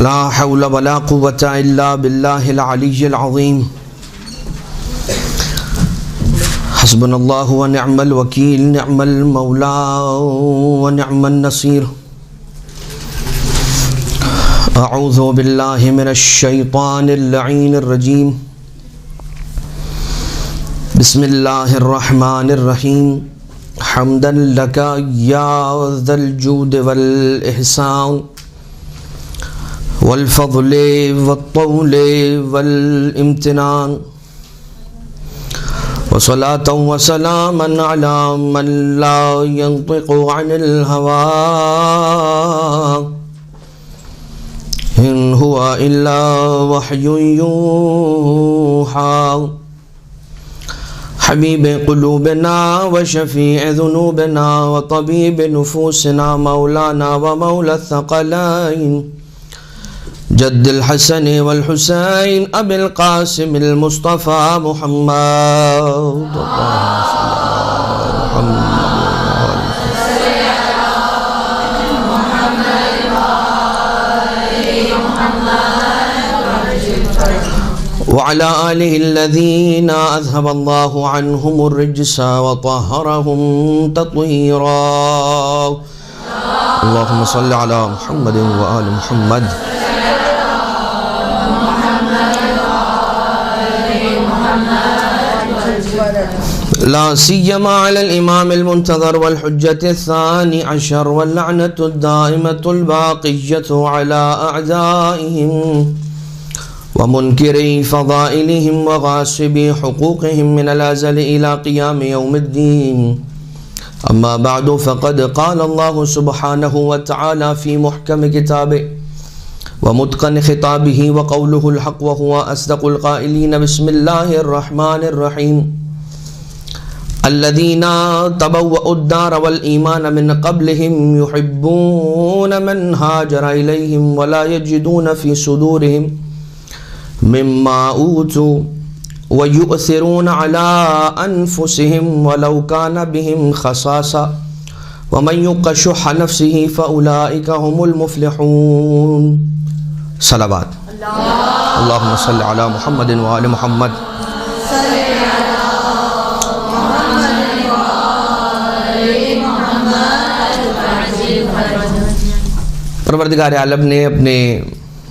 لا حول ولا قوة إلا بالله العلي العظيم حسبنا الله ونعم الوكيل نعم المولى ونعم النصير أعوذ بالله من الشيطان اللعين الرجيم بسم الله الرحمن الرحيم حمدا لك يا ذا الجود والإحسان والفضل والطول والامتنان وصلاة وسلاما على من لا ينطق عن الهوى إن هو إلا وحي يوحى حبيب قلوبنا وشفيع ذنوبنا وطبيب نفوسنا مولانا ومولى الثقلين جد الحسن والحسين أبي القاسم المصطفى محمد وعلى آله الذين أذهب الله عنهم الرجس وطهرهم تطهيرا اللهم صل على محمد وآل محمد لا سيما على الإمام المنتظر والحجة الثاني عشر واللعنة الدائمة الباقية على أعدائهم ومنكري فضائلهم وغاصبي حقوقهم من الأزل إلى قيام يوم الدين أما بعد فقد قال الله سبحانه وتعالى في محكم كتابه ومتقن خطابه وقوله الحق وهو أصدق القائلين بسم الله الرحمن الرحيم الذين تبوأوا الدار والإيمان من قبلهم يحبون من هاجر إليهم ولا يجدون في صدورهم مما أوتوا ويؤثرون على أنفسهم ولو كان بهم خصاصة ومن يوق شح نفسه فأولئك هم المفلحون صلوات اللهم صل على محمد وآل محمد پروردگار عالم نے اپنے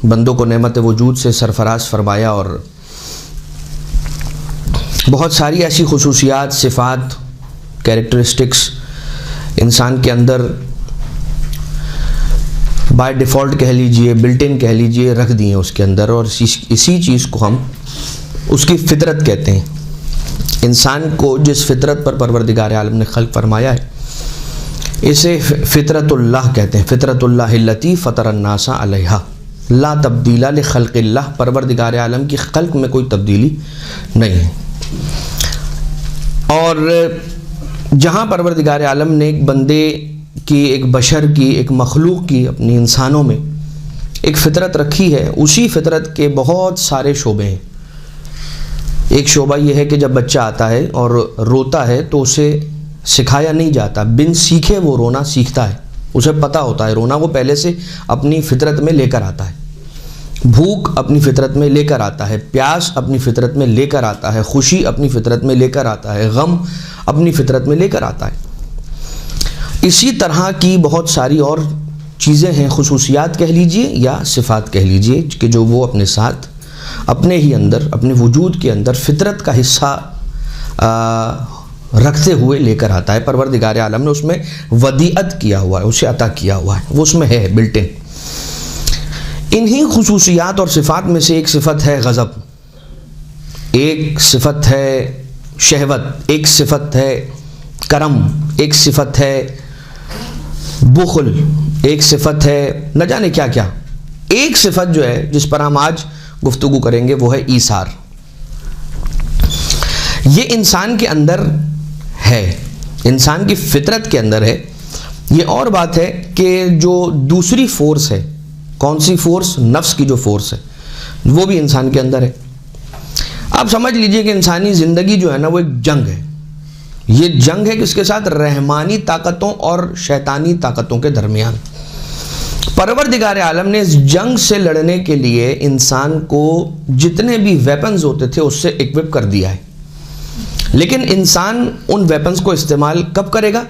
بندوں کو نعمت وجود سے سرفراز فرمایا اور بہت ساری ایسی خصوصیات صفات کیریکٹرسٹکس انسان کے اندر بائی ڈیفالٹ کہہ لیجئے بلٹ ان کہہ لیجئے رکھ دی ہیں اس کے اندر اور اسی چیز کو ہم اس کی فطرت کہتے ہیں انسان کو جس فطرت پر پروردگار عالم نے خلق فرمایا ہے اسے فطرت اللہ کہتے ہیں فطرت اللہ التی فطر الناس علیہا لا تبدیل لخلق اللہ پروردگار عالم کی خلق میں کوئی تبدیلی نہیں ہے اور جہاں پروردگار عالم نے ایک بندے کی ایک بشر کی ایک مخلوق کی اپنی انسانوں میں ایک فطرت رکھی ہے اسی فطرت کے بہت سارے شعبے ہیں ایک شعبہ یہ ہے کہ جب بچہ آتا ہے اور روتا ہے تو اسے سکھایا نہیں جاتا بن سیکھے وہ رونا سیکھتا ہے اسے پتہ ہوتا ہے رونا وہ پہلے سے اپنی فطرت میں لے کر آتا ہے بھوک اپنی فطرت میں لے کر آتا ہے پیاس اپنی فطرت میں لے کر آتا ہے خوشی اپنی فطرت میں لے کر آتا ہے غم اپنی فطرت میں لے کر آتا ہے اسی طرح کی بہت ساری اور چیزیں ہیں خصوصیات کہہ لیجئے یا صفات کہہ لیجئے کہ جو وہ اپنے ساتھ اپنے ہی اندر اپنے وجود کے اندر فطرت کا حصہ رکھتے ہوئے لے کر آتا ہے پروردگار عالم نے اس میں ودیعت کیا ہوا ہے اسے عطا کیا ہوا ہے وہ اس میں ہے بلٹ ان انہی خصوصیات اور صفات میں سے ایک صفت ہے غضب ایک صفت ہے شہوت ایک صفت ہے کرم ایک صفت ہے بخل ایک صفت ہے نہ جانے کیا کیا ایک صفت جو ہے جس پر ہم آج گفتگو کریں گے وہ ہے ایثار یہ انسان کے اندر ہے انسان کی فطرت کے اندر ہے یہ اور بات ہے کہ جو دوسری فورس ہے کون سی فورس نفس کی جو فورس ہے وہ بھی انسان کے اندر ہے آپ سمجھ لیجئے کہ انسانی زندگی جو ہے نا وہ ایک جنگ ہے یہ جنگ ہے کس کے ساتھ رحمانی طاقتوں اور شیطانی طاقتوں کے درمیان پروردگار عالم نے اس جنگ سے لڑنے کے لیے انسان کو جتنے بھی ویپنز ہوتے تھے اس سے اکوپ کر دیا ہے، لیکن انسان ان ویپنز کو استعمال کب کرے گا؟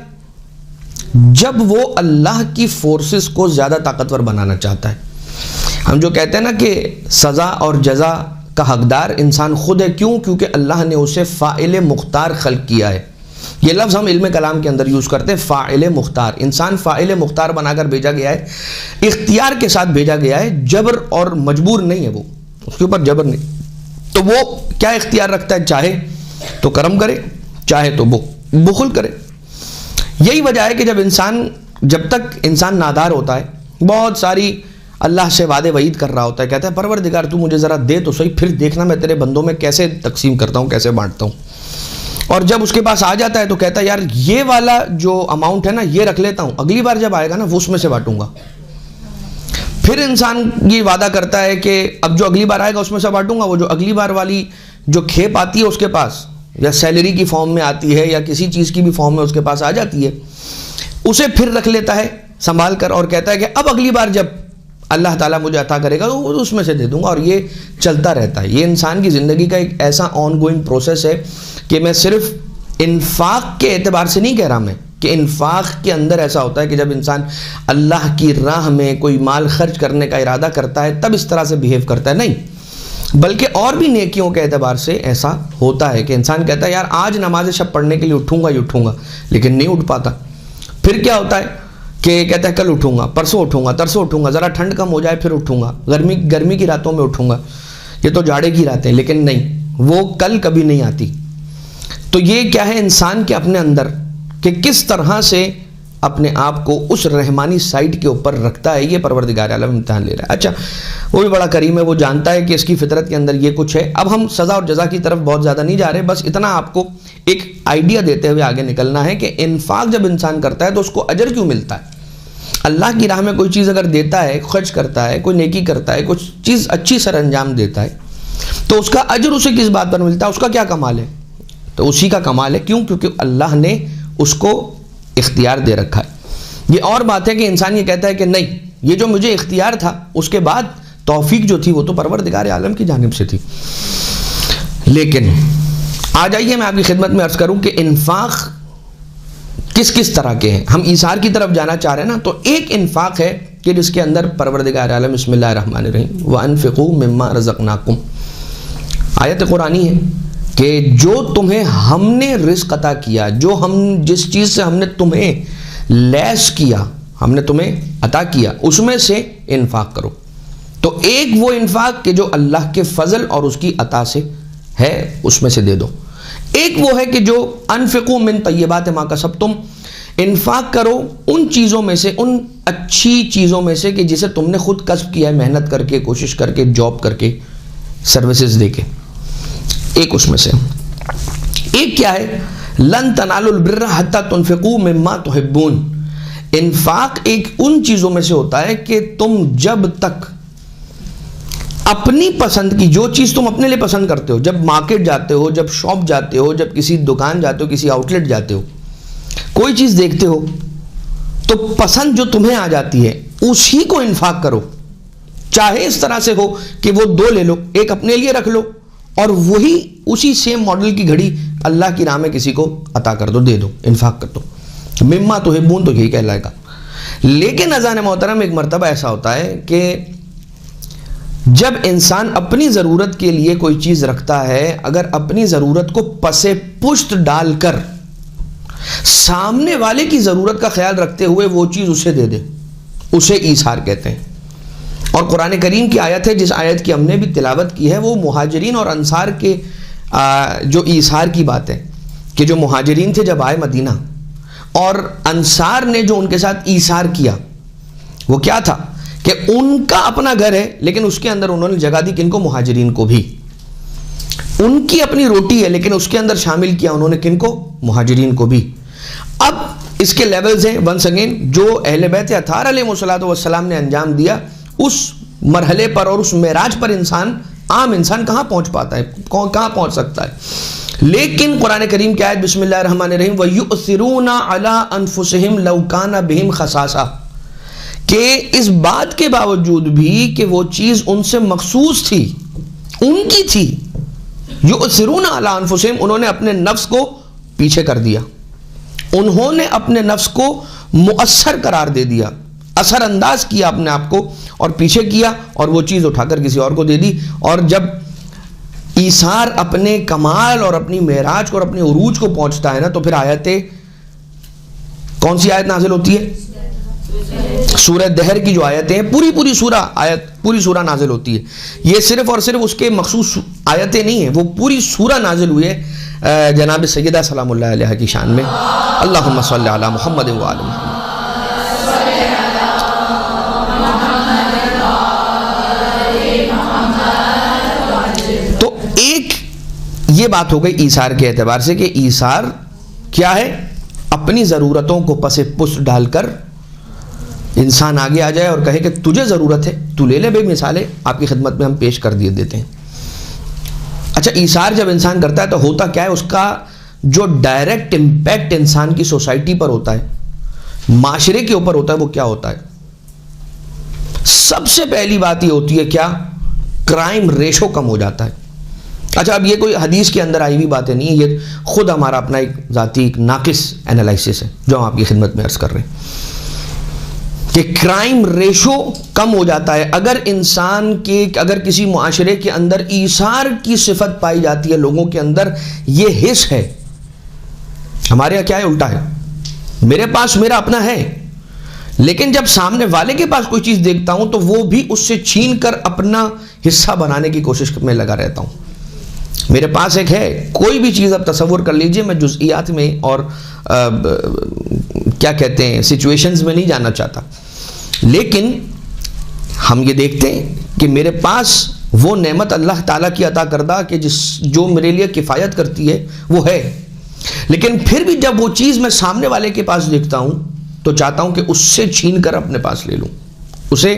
جب وہ اللہ کی فورسز کو زیادہ طاقتور بنانا چاہتا ہے۔ ہم جو کہتے ہیں نا کہ سزا اور جزا کا حقدار انسان خود ہے، کیوں؟ کیونکہ اللہ نے اسے فاعل مختار خلق کیا ہے۔ یہ لفظ ہم علم کلام کے اندر یوز کرتے ہیں، فاعل مختار۔ انسان فاعل مختار بنا کر بھیجا گیا ہے، اختیار کے ساتھ بھیجا گیا ہے، جبر اور مجبور نہیں ہے، وہ اس کے اوپر جبر نہیں۔ تو وہ کیا اختیار رکھتا ہے؟ چاہے تو کرم کرے، چاہے تو بخل کرے۔ یہی وجہ ہے کہ جب تک انسان نادار ہوتا ہے، بہت ساری اللہ سے وعدے وعید کر رہا ہوتا ہے، کہتا ہے پروردگار تو مجھے ذرا دے تو صحیح، پھر دیکھنا میں تیرے بندوں میں کیسے تقسیم کرتا ہوں، کیسے بانٹتا ہوں۔ اور جب اس کے پاس آ جاتا ہے تو کہتا ہے یار یہ والا جو اماؤنٹ ہے نا یہ رکھ لیتا ہوں، اگلی بار جب آئے گا نا وہ اس میں سے بانٹوں گا۔ پھر انسان یہ وعدہ کرتا ہے کہ اب جو اگلی بار آئے گا اس میں سے بانٹوں گا، وہ جو اگلی بار والی جو کھیپ آتی ہے اس کے پاس، یا سیلری کی فارم میں آتی ہے یا کسی چیز کی بھی فارم میں اس کے پاس آ جاتی ہے، اسے پھر رکھ لیتا ہے سنبھال کر، اور کہتا ہے کہ اب اگلی بار جب اللہ تعالیٰ مجھے عطا کرے گا تو اس میں سے دے دوں گا، اور یہ چلتا رہتا ہے۔ یہ انسان کی زندگی کا ایک ایسا آن گوئنگ پروسیس ہے کہ میں صرف انفاق کے اعتبار سے نہیں کہہ رہا میں کہ انفاق کے اندر ایسا ہوتا ہے کہ جب انسان اللہ کی راہ میں کوئی مال خرچ کرنے کا ارادہ کرتا ہے تب اس طرح سے بیہیو کرتا ہے، نہیں، بلکہ اور بھی نیکیوں کے اعتبار سے ایسا ہوتا ہے کہ انسان کہتا ہے یار آج نماز شب پڑھنے کے لیے اٹھوں گا لیکن نہیں اٹھ پاتا۔ پھر کیا ہوتا ہے کہ کہتا ہے کل اٹھوں گا، پرسوں اٹھوں گا، ترسوں اٹھوں گا، ذرا ٹھنڈ کم ہو جائے پھر اٹھوں گا، گرمی کی راتوں میں اٹھوں گا، یہ تو جاڑے کی راتیں، لیکن نہیں، وہ کل کبھی نہیں آتی۔ تو یہ کیا ہے انسان کے اپنے اندر کہ کس طرح سے اپنے آپ کو اس رحمانی سائٹ کے اوپر رکھتا ہے، یہ پروردگار عالم امتحان لے رہا ہے۔ اچھا، وہ بھی بڑا کریم ہے، وہ جانتا ہے کہ اس کی فطرت کے اندر یہ کچھ ہے۔ اب ہم سزا اور جزا کی طرف بہت زیادہ نہیں جا رہے، بس اتنا آپ کو ایک آئیڈیا دیتے ہوئے آگے نکلنا ہے کہ انفاق جب انسان کرتا ہے تو اس کو اجر کیوں ملتا ہے؟ اللہ کی راہ میں کوئی چیز اگر دیتا ہے، خرچ کرتا ہے، کوئی نیکی کرتا ہے، کچھ چیز اچھی سر انجام دیتا ہے، تو اس کا اجر اسے کس بات پر ملتا ہے؟ اس کا کیا کمال ہے؟ تو اسی کا کمال ہے، کیوں؟ کیونکہ اللہ نے اس کو اختیار دے رکھا ہے۔ یہ اور بات ہے کہ انسان یہ کہتا ہے کہ نہیں، یہ جو مجھے اختیار تھا اس کے بعد توفیق جو تھی وہ تو پروردگار عالم کی جانب سے تھی۔ لیکن آ جائیے میں آپ کی خدمت میں عرض کروں کہ انفاق کس کس طرح کے ہیں۔ ہم ایثار کی طرف جانا چاہ رہے ہیں نا، تو ایک انفاق ہے کہ جس کے اندر پروردگار عالم بسم اللہ الرحمن الرحیم وَأَنفِقُوا مِمَّا رَزَقْنَاكُمْ، آیت قرآنی ہے کہ جو تمہیں ہم نے رزق عطا کیا، جس چیز سے ہم نے تمہیں لیس کیا، ہم نے تمہیں عطا کیا، اس میں سے انفاق کرو۔ تو ایک وہ انفاق کہ جو اللہ کے فضل اور اس کی عطا سے ہے، اس میں سے دے دو۔ ایک وہ ہے کہ جو انفقوا من طیبات ما کسبتم، انفاق کرو ان چیزوں میں سے، ان اچھی چیزوں میں سے کہ جسے تم نے خود کسب کیا ہے، محنت کر کے، کوشش کر کے، جاب کر کے، سروسز دے کے۔ ایک اس میں سے ایک کیا ہے؟ لن تنالوا البر حتی تنفقوا مما تحبون۔ انفاق ایک ان چیزوں میں سے ہوتا ہے کہ تم جب تک اپنی پسند کی جو چیز تم اپنے لیے پسند کرتے ہو، جب مارکیٹ جاتے ہو، جب شاپ جاتے ہو، جب کسی دکان جاتے ہو، کسی آؤٹ لیٹ جاتے ہو، کوئی چیز دیکھتے ہو تو پسند جو تمہیں آ جاتی ہے اسی کو انفاق کرو، چاہے اس طرح سے ہو کہ وہ دو لے لو، ایک اپنے لیے رکھ لو اور وہی اسی سیم ماڈل کی گھڑی اللہ کی راہ میں کسی کو عطا کر دو، دے دو، انفاق کر دو۔ مما تحبون تو یہی کہلائے گا۔ لیکن اذان محترم ایک مرتبہ ایسا ہوتا ہے کہ جب انسان اپنی ضرورت کے لیے کوئی چیز رکھتا ہے، اگر اپنی ضرورت کو پس پشت ڈال کر سامنے والے کی ضرورت کا خیال رکھتے ہوئے وہ چیز اسے دے دے، اسے ایثار کہتے ہیں۔ اور قرآن کریم کی آیت ہے، جس آیت کی ہم نے بھی تلاوت کی ہے، وہ مہاجرین اور انصار کے جو ایثار کی بات ہے کہ جو مہاجرین تھے جب آئے مدینہ اور انصار نے جو ان کے ساتھ ایثار کیا، وہ کیا تھا کہ ان کا اپنا گھر ہے لیکن اس کے اندر انہوں نے جگہ دی کن کو؟ مہاجرین کو بھی۔ ان کی اپنی روٹی ہے لیکن اس کے اندر شامل کیا انہوں نے کن کو؟ مہاجرین کو بھی۔ اب اس کے لیولز ہیں، ونس اگین، جو اہل بیت اطہار علیہ السلام نے انجام دیا اس مرحلے پر اور اس معراج پر عام انسان کہاں پہنچ پاتا ہے، کہاں پہنچ سکتا ہے؟ لیکن قرآن کریم کی آیت بسم اللہ الرحمن الرحیم وَيُؤْثِرُونَ عَلَىٰ أَنفُسِهِمْ لَوْ كَانَ بِهِمْ خَصَاصَةٌ، کہ اس بات کے باوجود بھی کہ وہ چیز ان سے مخصوص تھی، ان کی تھی، یؤثرون علی انفسہم، انہوں نے اپنے نفس کو پیچھے کر دیا، انہوں نے اپنے نفس کو مؤثر قرار دے دیا، اثر انداز کیا اپنے آپ کو اور پیچھے کیا، اور وہ چیز اٹھا کر کسی اور کو دے دی۔ اور جب ایثار اپنے کمال اور اپنی معراج کو اور اپنے عروج کو پہنچتا ہے نا، تو پھر آیتیں، کون سی آیت نازل ہوتی ہے؟ سورہ دہر کی جو آیتیں ہیں، پوری سورہ نازل ہوتی ہے۔ یہ صرف اور صرف اس کے مخصوص آیتیں نہیں ہیں، وہ پوری سورہ نازل ہوئی ہے جناب سیدہ سلام اللہ علیہ کی شان میں۔ اللہم صلی علی محمد و آل محمد۔ تو ایک یہ بات ہو گئی ایثار کے اعتبار سے کہ ایثار کیا ہے؟ اپنی ضرورتوں کو پس پشت ڈال کر انسان آگے آ جائے اور کہے کہ تجھے ضرورت ہے، تو لے لے، بے مثالیں آپ کی خدمت میں ہم پیش کر دیتے ہیں۔ اچھا، ایثار جب انسان کرتا ہے تو ہوتا کیا ہے؟ اس کا جو ڈائریکٹ امپیکٹ انسان کی سوسائٹی پر ہوتا ہے، معاشرے کے اوپر ہوتا ہے، وہ کیا ہوتا ہے؟ سب سے پہلی بات یہ ہوتی ہے کیا؟ کرائم ریشو کم ہو جاتا ہے۔ اچھا، اب یہ کوئی حدیث کے اندر آئی ہوئی باتیں نہیں ہیں، یہ خود ہمارا اپنا ایک ذاتی ایک ناقص انالائسس ہے جو ہم آپ کی خدمت میں عرض کر رہے ہیں کہ کرائم ریشو کم ہو جاتا ہے اگر کسی معاشرے کے اندر ایثار کی صفت پائی جاتی ہے، لوگوں کے اندر یہ حس ہے۔ ہمارے یہاں کیا ہے؟ الٹا ہے، میرے پاس میرا اپنا ہے، لیکن جب سامنے والے کے پاس کوئی چیز دیکھتا ہوں تو وہ بھی اس سے چھین کر اپنا حصہ بنانے کی کوشش میں لگا رہتا ہوں۔ میرے پاس ایک ہے، کوئی بھی چیز اب تصور کر لیجئے، میں جزئیات میں اور کیا کہتے ہیں سچویشنز میں نہیں جانا چاہتا، لیکن ہم یہ دیکھتے ہیں کہ میرے پاس وہ نعمت اللہ تعالیٰ کی عطا کردہ کہ جو میرے لیے کفایت کرتی ہے وہ ہے، لیکن پھر بھی جب وہ چیز میں سامنے والے کے پاس دیکھتا ہوں تو چاہتا ہوں کہ اس سے چھین کر اپنے پاس لے لوں، اسے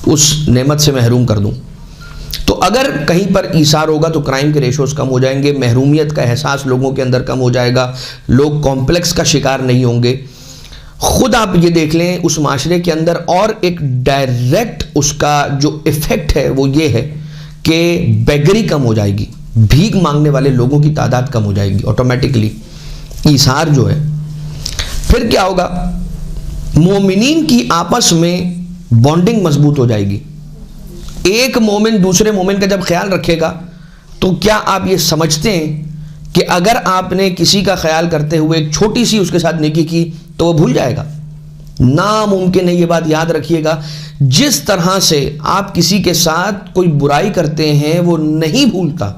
اس نعمت سے محروم کر دوں۔ تو اگر کہیں پر ایثار ہوگا تو کرائم کے ریشوز کم ہو جائیں گے، محرومیت کا احساس لوگوں کے اندر کم ہو جائے گا، لوگ کمپلیکس کا شکار نہیں ہوں گے۔ خود آپ یہ دیکھ لیں اس معاشرے کے اندر، اور ایک ڈائریکٹ اس کا جو ایفیکٹ ہے وہ یہ ہے کہ بیگری کم ہو جائے گی، بھیک مانگنے والے لوگوں کی تعداد کم ہو جائے گی آٹومیٹکلی، ایثار جو ہے۔ پھر کیا ہوگا؟ مومنین کی آپس میں بانڈنگ مضبوط ہو جائے گی۔ ایک مومن دوسرے مومن کا جب خیال رکھے گا تو کیا آپ یہ سمجھتے ہیں کہ اگر آپ نے کسی کا خیال کرتے ہوئے ایک چھوٹی سی اس کے ساتھ نیکی کی تو وہ بھول جائے گا؟ ناممکن ہے، یہ بات یاد رکھیے گا۔ جس طرح سے آپ کسی کے ساتھ کوئی برائی کرتے ہیں وہ نہیں بھولتا،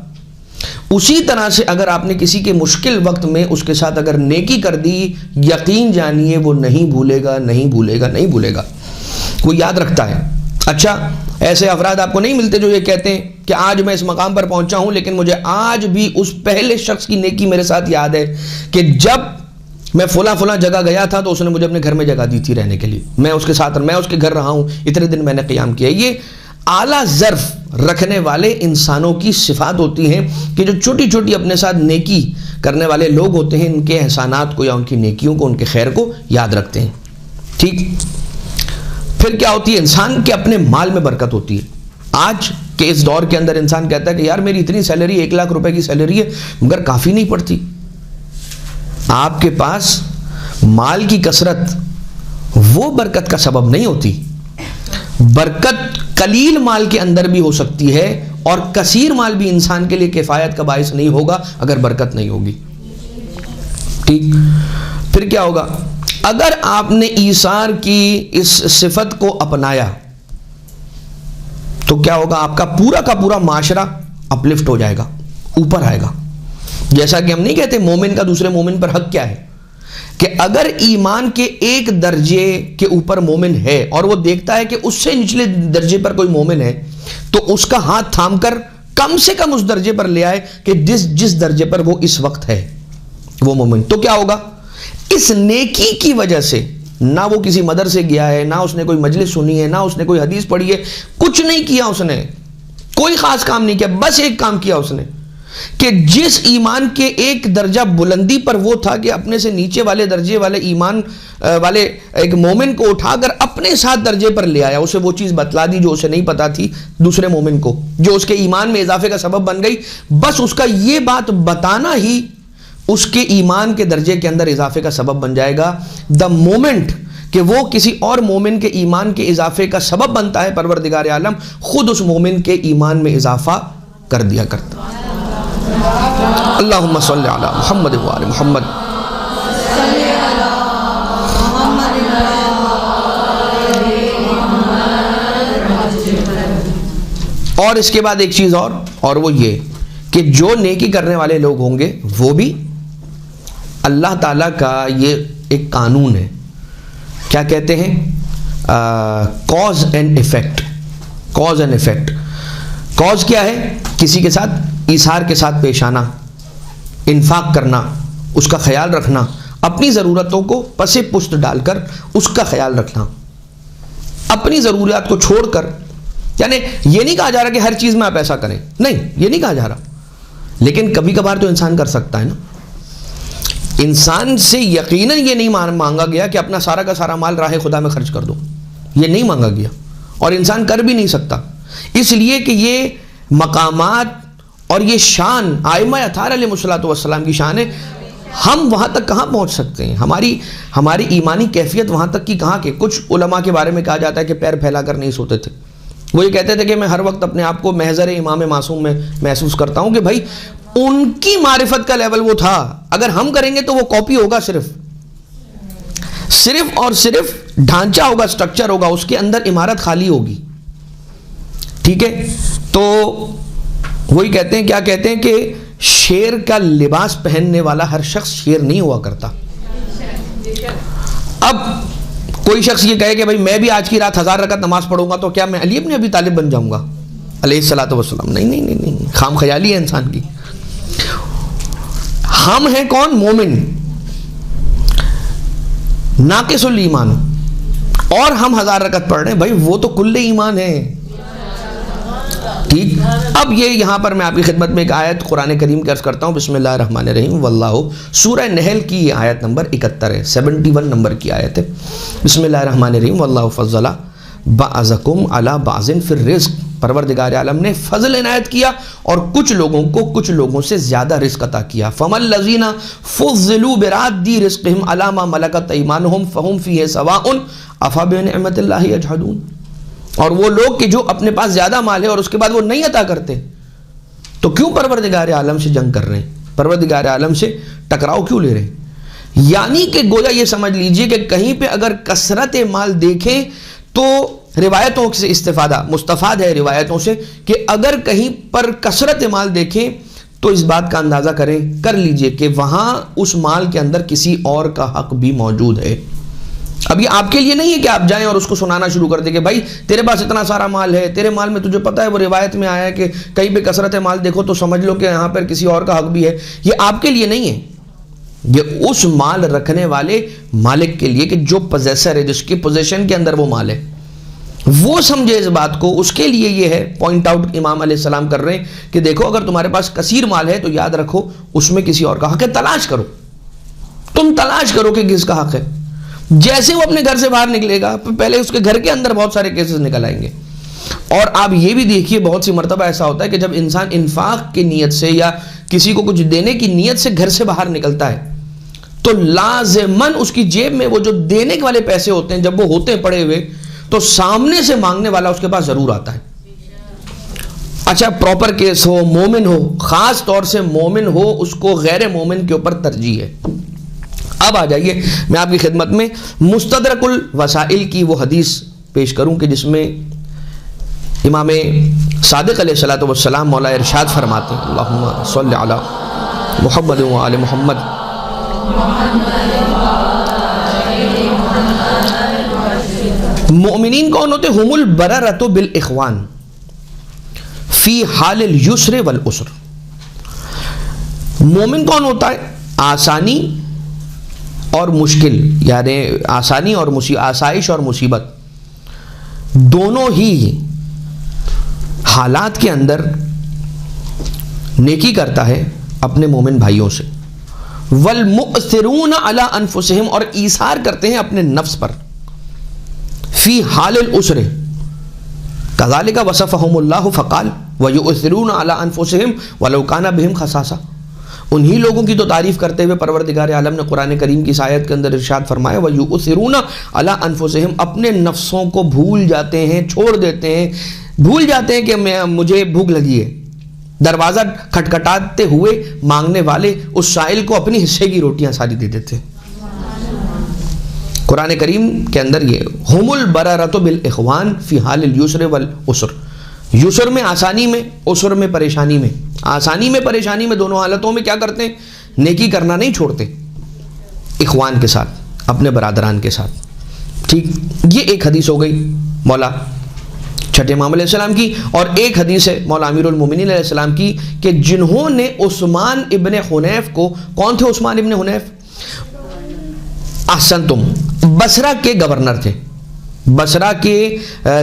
اسی طرح سے اگر آپ نے کسی کے مشکل وقت میں اس کے ساتھ اگر نیکی کر دی، یقین جانیے وہ نہیں بھولے گا، نہیں بھولے گا، نہیں بھولے گا، وہ یاد رکھتا ہے۔ اچھا، ایسے افراد آپ کو نہیں ملتے جو یہ کہتے ہیں کہ آج میں اس مقام پر پہنچا ہوں لیکن مجھے آج بھی اس پہلے شخص کی نیکی میرے ساتھ یاد ہے کہ جب میں فلاں جگہ گیا تھا تو اس نے مجھے اپنے گھر میں جگہ دی تھی رہنے کے لیے، میں اس کے ساتھ، میں اس کے گھر رہا ہوں، اتنے دن میں نے قیام کیا۔ یہ اعلیٰ ظرف رکھنے والے انسانوں کی صفات ہوتی ہیں کہ جو چھوٹی چھوٹی اپنے ساتھ نیکی کرنے والے لوگ ہوتے ہیں، ان کے احسانات کو یا ان کی نیکیوں کو، ان کے خیر کو یاد رکھتے ہیں۔ ٹھیک، پھر کیا ہوتی ہے؟ انسان کے اپنے مال میں برکت ہوتی ہے۔ آج کے اس دور کے اندر انسان کہتا ہے کہ یار میری اتنی سیلری، 1 لاکھ روپے کی سیلری ہے مگر کافی نہیں پڑتی۔ آپ کے پاس مال کی کثرت وہ برکت کا سبب نہیں ہوتی۔ برکت قلیل مال کے اندر بھی ہو سکتی ہے اور کثیر مال بھی انسان کے لیے کفایت کا باعث نہیں ہوگا اگر برکت نہیں ہوگی۔ ٹھیک، پھر کیا ہوگا؟ اگر آپ نے ایثار کی اس صفت کو اپنایا تو کیا ہوگا؟ آپ کا پورا معاشرہ اپلفٹ ہو جائے گا، اوپر آئے گا۔ جیسا کہ ہم نہیں کہتے مومن کا دوسرے مومن پر حق کیا ہے، کہ اگر ایمان کے ایک درجے کے اوپر مومن ہے اور وہ دیکھتا ہے کہ اس سے نچلے درجے پر کوئی مومن ہے تو اس کا ہاتھ تھام کر کم سے کم اس درجے پر لے آئے کہ جس درجے پر وہ اس وقت ہے وہ مومن، تو کیا ہوگا؟ اس نیکی کی وجہ سے، نہ وہ کسی مدرسے گیا ہے، نہ اس نے کوئی مجلس سنی ہے، نہ اس نے کوئی حدیث پڑھی ہے، کچھ نہیں کیا، اس نے کوئی خاص کام نہیں کیا، بس ایک کام کیا اس نے کہ جس ایمان کے ایک درجہ بلندی پر وہ تھا کہ اپنے سے نیچے والے درجے والے ایمان والے ایک مومن کو اٹھا کر اپنے ساتھ درجے پر لے آیا، اسے وہ چیز بتلا دی جو اسے نہیں پتا تھی دوسرے مومن کو، جو اس کے ایمان میں اضافے کا سبب بن گئی۔ بس اس کا یہ بات بتانا ہی اس کے ایمان کے درجے کے اندر اضافے کا سبب بن جائے گا۔ دا مومنٹ کہ وہ کسی اور مومن کے ایمان کے اضافے کا سبب بنتا ہے، پروردگار عالم خود اس مومن کے ایمان میں اضافہ کر دیا کرتا ہے۔ اللہم صلی علی محمد و آل محمد۔ اور اس کے بعد ایک چیز اور وہ یہ کہ جو نیکی کرنے والے لوگ ہوں گے وہ بھی اللہ تعالیٰ کا یہ ایک قانون ہے، کیا کہتے ہیں؟ Cause and effect. Cause and effect, cause کیا ہے؟ کسی کے ساتھ ایثار کے ساتھ پیش آنا، انفاق کرنا، اس کا خیال رکھنا، اپنی ضرورتوں کو پس پشت ڈال کر اس کا خیال رکھنا، اپنی ضروریات کو چھوڑ کر، یعنی یہ نہیں کہا جا رہا کہ ہر چیز میں آپ ایسا کریں، نہیں یہ نہیں کہا جا رہا، لیکن کبھی کبھار تو انسان کر سکتا ہے نا۔ انسان سے یقیناً یہ نہیں مانگا گیا کہ اپنا سارا کا سارا مال راہ خدا میں خرچ کر دو، یہ نہیں مانگا گیا، اور انسان کر بھی نہیں سکتا، اس لیے کہ یہ مقامات اور یہ شان ائمہ اطہار علیہ السلام کی شان ہے۔ ہم وہاں تک کہاں پہنچ سکتے ہیں؟ ہماری ایمانی کیفیت وہاں تک کی کہاں کے؟ کچھ علماء کے بارے میں کہا جاتا ہے کہ پیر پھیلا کر نہیں سوتے تھے، وہ یہ کہتے تھے کہ میں ہر وقت اپنے آپ کو محضر امام معصوم میں محسوس کرتا ہوں، کہ بھائی ان کی معرفت کا لیول وہ تھا، اگر ہم کریں گے تو وہ کاپی ہوگا، صرف اور صرف ڈھانچہ ہوگا، سٹرکچر ہوگا، اس کے اندر عمارت خالی ہوگی، ٹھیک ہے؟ تو وہی کہتے ہیں، کیا کہتے ہیں کہ شیر کا لباس پہننے والا ہر شخص شیر نہیں ہوا کرتا۔ اب کوئی شخص یہ کہے کہ بھائی میں بھی آج کی رات 1000 رکعت نماز پڑھوں گا تو کیا میں علی ابن ابی طالب بن جاؤں گا علیہ الصلوۃ والسلام؟ نہیں، خام خیالی ہے انسان کی۔ ہم ہیں کون؟ مومن، ناقص الایمان، اور ہم 1000 رکعت پڑھ رہے ہیں، بھائی وہ تو کل ایمان ہے، ٹھیک؟ اب یہ یہاں پر میں آپ کی خدمت میں ایک آیت قرآن کریم کی عرض کرتا ہوں، بسم اللہ الرحمن الرحیم، واللہ، سورہ نحل کی یہ آیت نمبر 71 ہے، 71 نمبر کی آیت ہے۔ بسم اللہ الرحمن الرحیم، واللہ فضل بعضکم علی بعض فی الرزق، پروردگار عالم نے فضل عنایت کیا اور کچھ لوگوں کو کچھ لوگوں سے زیادہ رزق عطا کیا۔ فَمَا الَّذِينَ فُضِّلُوا بِرَادِّ رِزْقِهِمْ عَلَىٰ مَا مَلَكَتْ أَيْمَانُهُمْ فَهُمْ فِيهِ سَوَاءٌ أَفَبِنِعْمَةِ اللَّهِ يَجْحَدُونَ، اور وہ لوگ کہ جو اپنے پاس زیادہ مال ہے اور اس کے بعد وہ نہیں عطا کرتے، تو کیوں پروردگار عالم سے جنگ کر رہے ہیں؟ پروردگار عالم سے ٹکراؤ کیوں لے رہے ہیں؟ یعنی کہ گویا یہ سمجھ لیجئے کہ کہیں پہ اگر کثرت مال دیکھیں تو روایتوں سے استفادہ مستفاد ہے، روایتوں سے، کہ اگر کہیں پر کثرت مال دیکھیں تو اس بات کا اندازہ کر لیجئے کہ وہاں اس مال کے اندر کسی اور کا حق بھی موجود ہے۔ اب یہ آپ کے لیے نہیں ہے کہ آپ جائیں اور اس کو سنانا شروع کر دیں کہ بھائی تیرے پاس اتنا سارا مال ہے، تیرے مال میں تجھے پتا ہے، وہ روایت میں آیا ہے کہ کہیں پہ کثرت مال دیکھو تو سمجھ لو کہ یہاں پر کسی اور کا حق بھی ہے۔ یہ آپ کے لیے نہیں ہے، یہ اس مال رکھنے والے مالک کے لیے کہ جو پوزیسر ہے، جس کے پوزیشن کے اندر وہ مال ہے، وہ سمجھے اس بات کو، اس کے لیے یہ ہے۔ پوائنٹ آؤٹ امام علیہ السلام کر رہے ہیں کہ دیکھو اگر تمہارے پاس کثیر مال ہے تو یاد رکھو اس میں کسی اور کا حق ہے، تلاش کرو، تم تلاش کرو کہ کس کا حق ہے۔ جیسے وہ اپنے گھر سے باہر نکلے گا پہلے اس کے گھر کے اندر بہت سارے کیسز نکل آئیں گے۔ اور آپ یہ بھی دیکھیے بہت سی مرتبہ ایسا ہوتا ہے کہ جب انسان انفاق کی نیت سے یا کسی کو کچھ دینے کی نیت سے گھر سے باہر نکلتا ہے تو لازماً اس کی جیب میں وہ جو دینے والے پیسے ہوتے ہیں جب وہ ہوتے ہیں پڑے ہوئے تو سامنے سے مانگنے والا اس کے پاس ضرور آتا ہے۔ اچھا پراپر کیس ہو، مومن ہو، خاص طور سے مومن ہو، اس کو غیر مومن کے اوپر ترجیح ہے۔ اب آ جائیے میں آپ کی خدمت میں مستدرک الوسائل کی وہ حدیث پیش کروں کہ جس میں امام صادق علیہ الصلوۃ والسلام مولا ارشاد فرماتے ہیں، اللہم صلی علی محمد و آل محمد۔ مومنین کون ہوتے؟ ہم البررۃ بالاخوان فی حال الیسر والعسر۔ مومن کون ہوتا ہے؟ آسانی اور مشکل، یعنی آسانی اور آسائش اور مصیبت دونوں ہی حالات کے اندر نیکی کرتا ہے اپنے مومن بھائیوں سے، والمؤثرون علی انفسہم، اور ایثار کرتے ہیں اپنے نفس پر، فی حال العسر کذالک وصفہم اللہ فقال ویؤثرون علی انفسہم ولو کان بہم خصاصہ۔ انہی لوگوں کی تو تعریف کرتے ہوئے پروردگار عالم نے قرآن کریم کی اس آیت کے اندر ارشاد فرمایا وَيُؤْثِرُونَ عَلَىٰ أَنفُسِهِمْ، اپنے نفسوں کو بھول جاتے ہیں، چھوڑ دیتے ہیں، بھول جاتے ہیں کہ مجھے بھوک لگی ہے، دروازہ کھٹکھٹاتے ہوئے مانگنے والے اس سائل کو اپنی حصے کی روٹیاں ساری دے دیتے ہیں۔ قرآن کریم کے اندر یہ ہم البررۃ بالاخوان فی حال اليسر والعسر، یسر میں آسانی میں، عسر میں پریشانی میں، آسانی میں پریشانی میں، دونوں حالتوں میں کیا کرتے ہیں؟ نیکی کرنا نہیں چھوڑتے، اخوان کے ساتھ، اپنے برادران کے ساتھ۔ ٹھیک، یہ ایک حدیث ہو گئی مولا چھٹے امام علیہ السلام کی، اور ایک حدیث ہے مولا امیر المومنین علیہ السلام کی کہ جنہوں نے عثمان ابن حنیف کو، کون تھے عثمان ابن حنیف؟ احسنتم، بصرہ کے گورنر تھے، بصرہ کے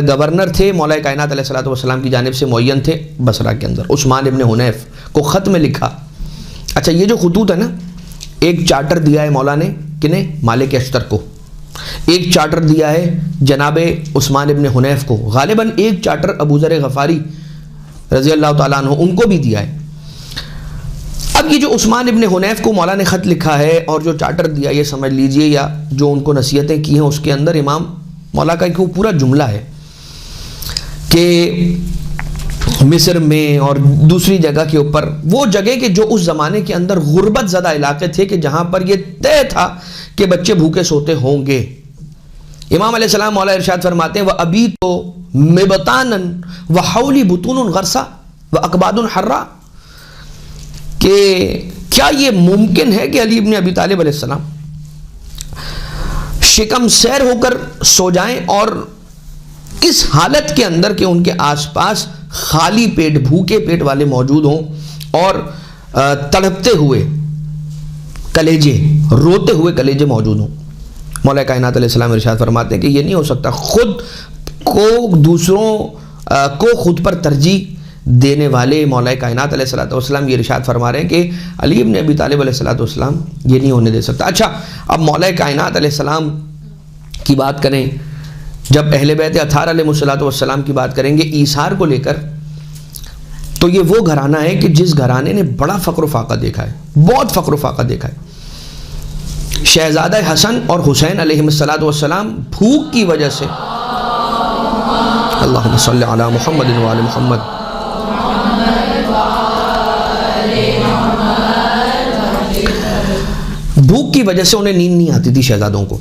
گورنر تھے، مولا کائنات علیہ الصلوۃ والسلام کی جانب سے معین تھے بصرہ کے اندر۔ عثمان ابن حنیف کو خط میں لکھا، اچھا یہ جو خطوط ہے نا، ایک چارٹر دیا ہے مولا نے کنہیں؟ مالک اشتر کو، ایک چارٹر دیا ہے جناب عثمان ابن حنیف کو، غالباً ایک چارٹر ابو ذر غفاری رضی اللہ تعالیٰ عنہ ان کو بھی دیا ہے۔ اب یہ جو عثمان ابن حنیف کو مولا نے خط لکھا ہے اور جو چارٹر دیا، یہ سمجھ لیجئے، یا جو ان کو نصیحتیں کی ہیں، اس کے اندر امام مولا کا ایک پورا جملہ ہے کہ مصر میں اور دوسری جگہ کے اوپر، وہ جگہ کہ جو اس زمانے کے اندر غربت زدہ علاقے تھے کہ جہاں پر یہ طے تھا کہ بچے بھوکے سوتے ہوں گے، امام علیہ السلام مولا ارشاد فرماتے ہیں وَأَبِيتُ مِبْطَانًا وَحَوْلِ بُطُونٌ غَرْسًا وَأَكْبَادٌ حَرًّا، کہ کیا یہ ممکن ہے کہ علی ابن ابی طالب علیہ السلام شکم سیر ہو کر سو جائیں اور اس حالت کے اندر کہ ان کے آس پاس خالی پیٹ، بھوکے پیٹ والے موجود ہوں اور تڑپتے ہوئے کلیجے، روتے ہوئے کلیجے موجود ہوں؟ مولا کائنات علیہ السلام ارشاد فرماتے ہیں کہ یہ نہیں ہو سکتا، خود کو دوسروں کو خود پر ترجیح دینے والے مولا کائنات علیہ السلام یہ ارشاد فرما رہے ہیں کہ علی ابن ابی طالب علیہ السلام یہ نہیں ہونے دے سکتا۔ اچھا، اب مولا کائنات علیہ السلام کی بات کریں، جب اہل بیت اطہار علیہ السلام کی بات کریں گے ایثار کو لے کر، تو یہ وہ گھرانہ ہے کہ جس گھرانے نے بڑا فقر و فاقہ دیکھا ہے، بہت فقر و فاقہ دیکھا ہے۔ شہزادہ حسن اور حسین علیہ السلام بھوک کی وجہ سے، اللہم صلی علی محمد و آل محمد، بھوک کی وجہ سے انہیں نیند نہیں آتی تھی شہزادوں کو۔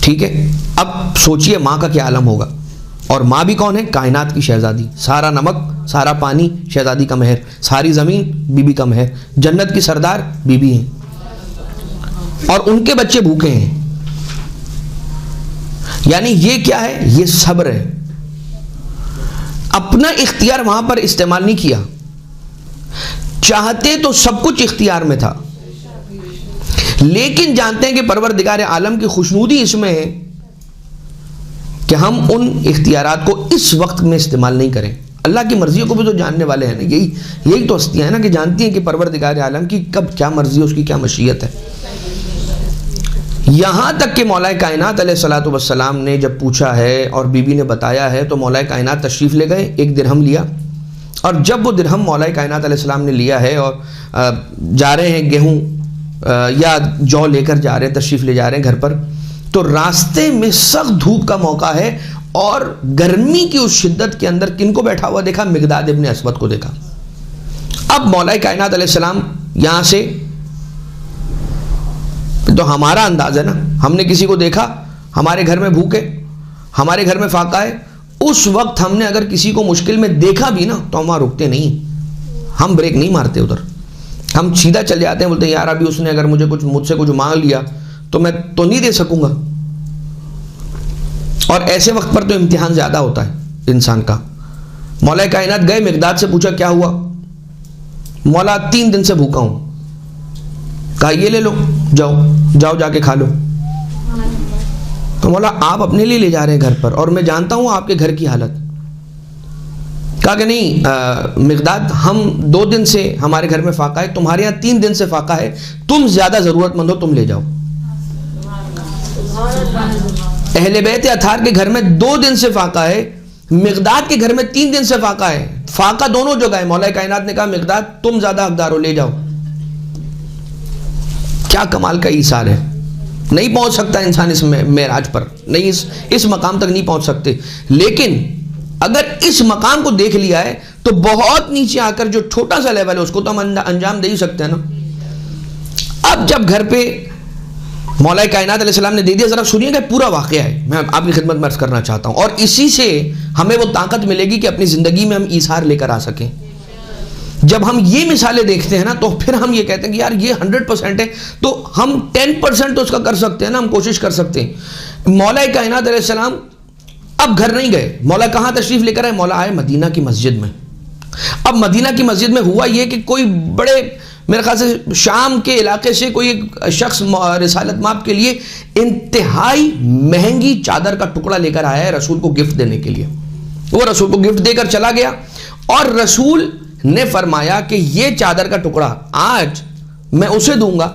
ٹھیک ہے، اب سوچئے ماں کا کیا عالم ہوگا، اور ماں بھی کون ہے؟ کائنات کی شہزادی، سارا نمک سارا پانی شہزادی کا مہر، ساری زمین بی بی کا مہر، جنت کی سردار بی بی ہیں، اور ان کے بچے بھوکے ہیں۔ یعنی یہ کیا ہے؟ یہ صبر ہے، اپنا اختیار وہاں پر استعمال نہیں کیا، چاہتے تو سب کچھ اختیار میں تھا، لیکن جانتے ہیں کہ پروردگار عالم کی خوشنودی اس میں ہے کہ ہم ان اختیارات کو اس وقت میں استعمال نہیں کریں۔ اللہ کی مرضیوں کو بھی تو جاننے والے ہیں نا، یہی تو ہستیاں ہیں نا کہ جانتی ہیں کہ پروردگار عالم کی کب کیا مرضی ہے، اس کی کیا مشیت ہے۔ یہاں تک کہ مولا کائنات علیہ السلام نے جب پوچھا ہے اور بی بی نے بتایا ہے تو مولا کائنات تشریف لے گئے، ایک درہم لیا، اور جب وہ درہم مولا کائنات علیہ السلام نے لیا ہے اور جا رہے ہیں گیہوں یا جو لے کر جا رہے ہیں، تشریف لے جا رہے ہیں گھر پر، تو راستے میں سخت دھوپ کا موقع ہے اور گرمی کی اس شدت کے اندر کن کو بیٹھا ہوا دیکھا؟ مقداد ابن اسود کو دیکھا۔ اب مولا کائنات علیہ السلام یہاں سے، تو ہمارا انداز ہے نا، ہم نے کسی کو دیکھا ہمارے گھر میں بھوکے، ہمارے گھر میں فاقہ ہے، اس وقت ہم نے اگر کسی کو مشکل میں دیکھا بھی نا تو ہم وہاں رکتے نہیں، ہم بریک نہیں مارتے، ادھر ہم سیدھا چل جاتے ہیں، بولتے ہیں یار ابھی اس نے اگر مجھ سے کچھ مانگ لیا تو میں تو نہیں دے سکوں گا۔ اور ایسے وقت پر تو امتحان زیادہ ہوتا ہے انسان کا۔ مولا کائنات گئے، مقداد سے پوچھا کیا ہوا؟ مولا 3 دن سے بھوکا ہوں۔ کہا یہ لے لو، جاؤ جا کے کھا لو۔ تو مولا آپ اپنے لیے لے جا رہے ہیں گھر پر، اور میں جانتا ہوں آپ کے گھر کی حالت، کہا کہ نہیں مقداد، ہم 2 دن سے ہمارے گھر میں فاقہ ہے، تمہارے یہاں 3 دن سے فاقہ ہے، تم زیادہ ضرورت مند ہو، تم لے جاؤ۔ اہل بیت اطہار کے گھر میں 2 دن سے فاقہ ہے، مقداد کے گھر میں 3 دن سے فاقہ ہے، فاقہ دونوں جگہ ہے۔ مولا کائنات نے کہا مقداد تم زیادہ حقدار ہو، لے جاؤ۔ کیا کمال کا ایثار ہے! نہیں پہنچ سکتا انسان اس معراج پر، نہیں اس مقام تک نہیں پہنچ سکتے، لیکن اگر اس مقام کو دیکھ لیا ہے تو بہت نیچے آ کر جو چھوٹا سا لیول ہے اس کو تو ہم انجام دے ہی سکتے ہیں نا۔ اب جب گھر پہ مولا کائنات علیہ السلام نے دے دیا، ذرا سنیے گا پورا واقعہ ہے، میں آپ کی خدمت میں عرض کرنا چاہتا ہوں، اور اسی سے ہمیں وہ طاقت ملے گی کہ اپنی زندگی میں ہم ایثار لے کر آ سکیں۔ جب ہم یہ مثالیں دیکھتے ہیں نا تو پھر ہم یہ کہتے ہیں کہ یار یہ 100% ہے، تو ہم 10% تو اس کا کر سکتے ہیں نا، ہم کوشش کر سکتے ہیں۔ مولا کائنات علیہ السلام اب گھر نہیں گئے، مولا کہاں تشریف لے کر آئے؟ مولا آئے مدینہ کی مسجد میں۔ اب مدینہ کی مسجد میں ہوا یہ کہ کوئی بڑے، میرے خیال سے شام کے علاقے سے کوئی ایک شخص رسالت مآب کے لیے انتہائی مہنگی چادر کا ٹکڑا لے کر آیا ہے رسول کو گفٹ دینے کے لیے۔ وہ رسول کو گفٹ دے کر چلا گیا، اور رسول نے فرمایا کہ یہ چادر کا ٹکڑا آج میں اسے دوں گا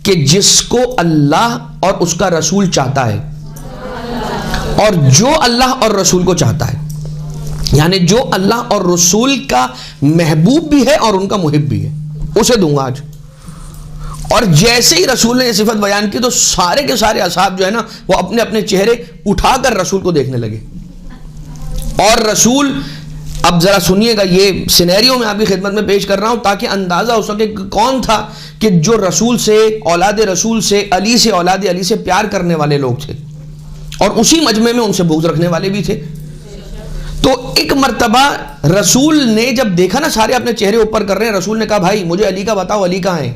کہ جس کو اللہ اور اس کا رسول چاہتا ہے، اور جو اللہ اور رسول کو چاہتا ہے، یعنی جو اللہ اور رسول کا محبوب بھی ہے اور ان کا محب بھی ہے، اسے دوں گا آج۔ اور جیسے ہی رسول نے یہ صفت بیان کی تو سارے کے سارے اصحاب جو ہے نا وہ اپنے اپنے چہرے اٹھا کر رسول کو دیکھنے لگے۔ اور رسول، اب ذرا سنیے گا، یہ سینیریو میں آپ کی خدمت میں پیش کر رہا ہوں تاکہ اندازہ ہو سکے کہ کون تھا کہ جو رسول سے، اولاد رسول سے، علی سے، اولاد علی سے پیار کرنے والے لوگ تھے، اور اسی مجمع میں ان سے بغض رکھنے والے بھی تھے۔ تو ایک مرتبہ رسول نے جب دیکھا نا سارے اپنے چہرے اوپر کر رہے ہیں، رسول نے کہا بھائی مجھے علی کا بتاؤ، علی کہاں ہے؟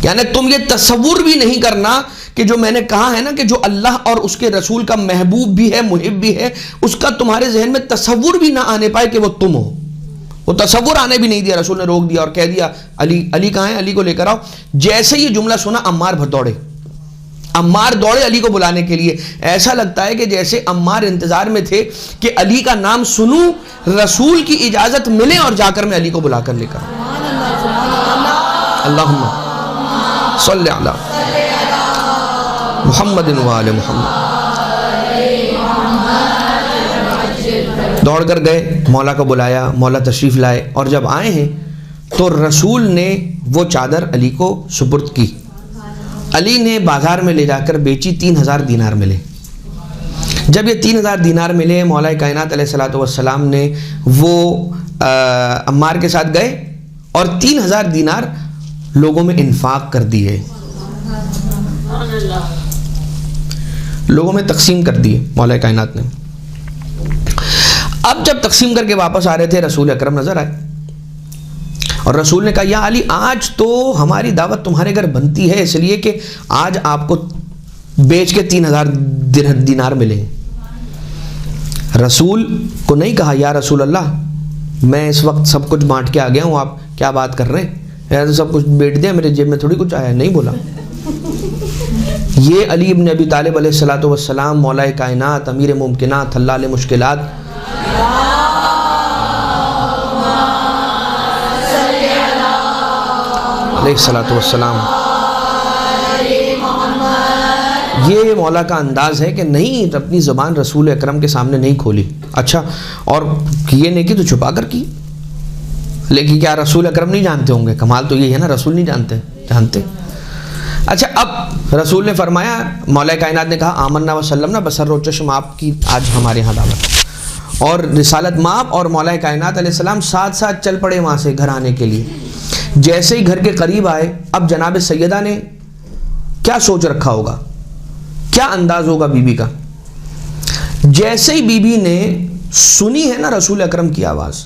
یعنی تم یہ تصور بھی نہیں کرنا کہ جو میں نے کہا ہے نا کہ جو اللہ اور اس کے رسول کا محبوب بھی ہے، محب بھی ہے، اس کا تمہارے ذہن میں تصور بھی نہ آنے پائے کہ وہ تم ہو۔ وہ تصور آنے بھی نہیں دیا، رسول نے روک دیا اور کہہ دیا علی کہاں ہے؟ علی کو لے کر آؤ۔ جیسے یہ جملہ سنا عمار دوڑے، عمار دوڑے علی کو بلانے کے لیے۔ ایسا لگتا ہے کہ جیسے عمار انتظار میں تھے کہ علی کا نام سنوں، رسول کی اجازت ملے اور جا کر میں علی کو بلا کر لے کر اللہم صلی علی محمد و آل محمد۔ دوڑ کر گئے، مولا کو بلایا، مولا تشریف لائے، اور جب آئے ہیں تو رسول نے وہ چادر علی کو سپرد کی۔ علی نے بازار میں لے جا کر بیچی، 3000 دینار ملے۔ جب یہ 3000 دینار ملے، مولا کائنات علیہ السلام نے وہ عمار کے ساتھ گئے اور 3000 دینار لوگوں میں انفاق کر دیے، لوگوں میں تقسیم کر دیے مولا کائنات نے۔ اب جب تقسیم کر کے واپس آ رہے تھے، رسول اکرم نظر آئے اور رسول نے کہا یا علی آج تو ہماری دعوت تمہارے گھر بنتی ہے، اس لیے کہ آج آپ کو بیچ کے 3000 دینار ملے۔ رسول کو نہیں کہا یا رسول اللہ میں اس وقت سب کچھ بانٹ کے آ گیا ہوں، آپ کیا بات کر رہے ہیں، ایسا سب کچھ بیٹ دیا، میرے جیب میں تھوڑی کچھ آیا ہے، نہیں بولا۔ یہ علی ابن ابی طالب علیہ السلام، مولا کائنات، امیر ممکنات، حلال مشکلات، علیہ السلام، یہ مولا کا انداز ہے کہ نہیں اپنی زبان رسول اکرم کے سامنے نہیں کھولی۔ اچھا، اور یہ نیکی تو چھپا کر کی، لیکن کیا رسول اکرم نہیں جانتے ہوں گے؟ کمال تو یہ ہے نا، رسول نہیں جانتے۔ اچھا، اب رسول نے فرمایا، مولا کائنات نے کہا آمنا وسلمنا بسر و چشم، آپ کی آج ہمارے یہاں دعوت، اور رسالت مآب اور مولا کائنات علیہ السلام ساتھ ساتھ چل پڑے وہاں سے گھر آنے کے لیے۔ جیسے ہی گھر کے قریب آئے، اب جناب سیدہ نے کیا سوچ رکھا ہوگا، کیا انداز ہوگا بی بی کا۔ جیسے ہی بی بی نے سنی ہے نا رسول اکرم کی آواز،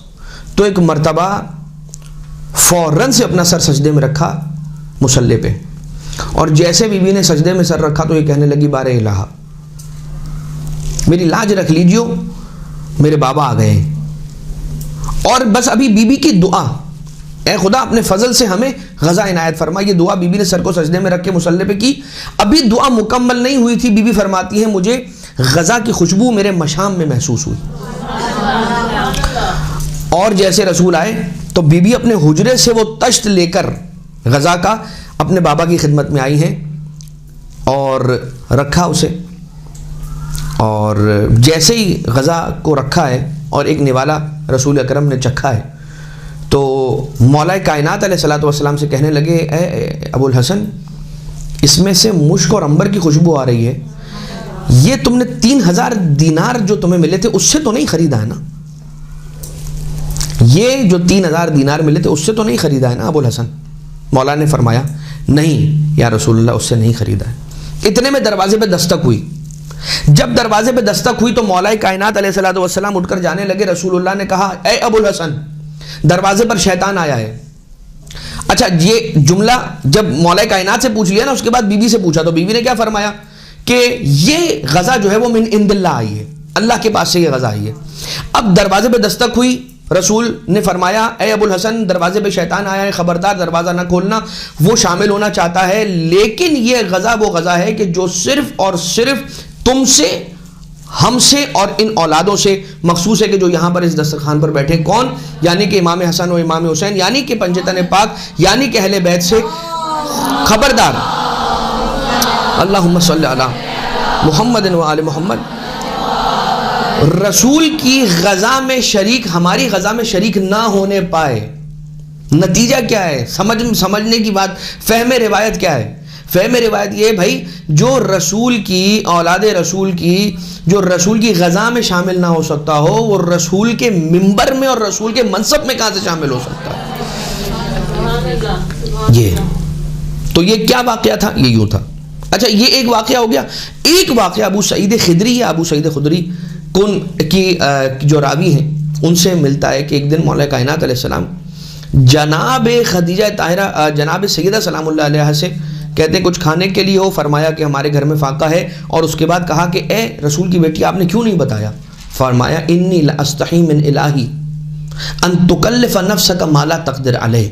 تو ایک مرتبہ فوراً سے اپنا سر سجدے میں رکھا مصلی پہ، اور جیسے بی بی نے سجدے میں سر رکھا تو یہ کہنے لگی بارے الہ، میری لاج رکھ لیجیو، میرے بابا آ گئے ہیں۔ اور بس ابھی بی بی کی دعا، اے خدا اپنے فضل سے ہمیں غزہ عنایت فرما، یہ دعا بی بی نے سر کو سجدے میں رکھ کے مصلی پہ کی۔ ابھی دعا مکمل نہیں ہوئی تھی، بی بی فرماتی ہے مجھے غزہ کی خوشبو میرے مشام میں محسوس ہوئی۔ اور جیسے رسول آئے تو بی بی اپنے حجرے سے وہ تشت لے کر غذا کا اپنے بابا کی خدمت میں آئی ہیں اور رکھا اسے، اور جیسے ہی غذا کو رکھا ہے اور ایک نوالا رسول اکرم نے چکھا ہے تو مولا کائنات علیہ الصلوۃ والسلام سے کہنے لگے اے ابو الحسن، اس میں سے مشک اور عنبر کی خوشبو آ رہی ہے، یہ تم نے 3000 دینار جو تمہیں ملے تھے اس سے تو نہیں خریدا ہے نا؟ یہ جو 3000 دینار ملے تھے اس سے تو نہیں خریدا ہے نا ابو الحسن؟ مولا نے فرمایا نہیں یا رسول اللہ، اس سے نہیں خریدا ہے۔ اتنے میں دروازے پہ دستک ہوئی۔ جب دروازے پہ دستک ہوئی تو مولا کائنات علیہ الصلوۃ والسلام اٹھ کر جانے لگے۔ رسول اللہ نے کہا اے ابو الحسن، دروازے پر شیطان آیا ہے۔ اچھا، یہ جملہ جب مولا کائنات سے پوچھ لیا نا، اس کے بعد بی بی سے پوچھا تو بی بی نے کیا فرمایا کہ یہ غذا جو ہے وہ من عند اللہ آئی ہے، اللہ کے پاس سے یہ غذا آئی ہے۔ اب دروازے پہ دستک ہوئی، رسول نے فرمایا اے ابو الحسن، دروازے پہ شیطان آیا ہے، خبردار دروازہ نہ کھولنا، وہ شامل ہونا چاہتا ہے، لیکن یہ غذا وہ غذا ہے کہ جو صرف اور صرف تم سے، ہم سے اور ان اولادوں سے مخصوص ہے، کہ جو یہاں پر اس دسترخوان پر بیٹھے، کون؟ یعنی کہ امام حسن و امام حسین، یعنی کہ پنجتن پاک، یعنی کہ اہل بیت سے۔ خبردار، اللہم صلی علی محمد و آل محمد، رسول کی غذا میں شریک، ہماری غذا میں شریک نہ ہونے پائے۔ نتیجہ کیا ہے؟ سمجھنے کی بات، فہم روایت کیا ہے؟ فہم روایت یہ بھائی، جو رسول کی، اولاد رسول کی، جو رسول کی غذا میں شامل نہ ہو سکتا ہو، وہ رسول کے منبر میں اور رسول کے منصب میں کہاں سے شامل ہو سکتا ہے؟ یہ تو یہ کیا واقعہ تھا؟ یہ یوں تھا۔ اچھا، یہ ایک واقعہ ہو گیا۔ ایک واقعہ ابو سعید خدری یا ابو سعید خدری کون کی جو راوی ہیں ان سے ملتا ہے کہ ایک دن مولا کائنات علیہ السلام جناب خدیجہ طاہرہ، جناب سیدہ سلام اللہ علیہ سے کہتے ہیں کچھ کھانے کے لیے ہو، فرمایا کہ ہمارے گھر میں فاقہ ہے، اور اس کے بعد کہا کہ اے رسول کی بیٹی، آپ نے کیوں نہیں بتایا؟ فرمایا انی لاستحی من الہی ان تکلف نفسک ما لا تقدر علیہ،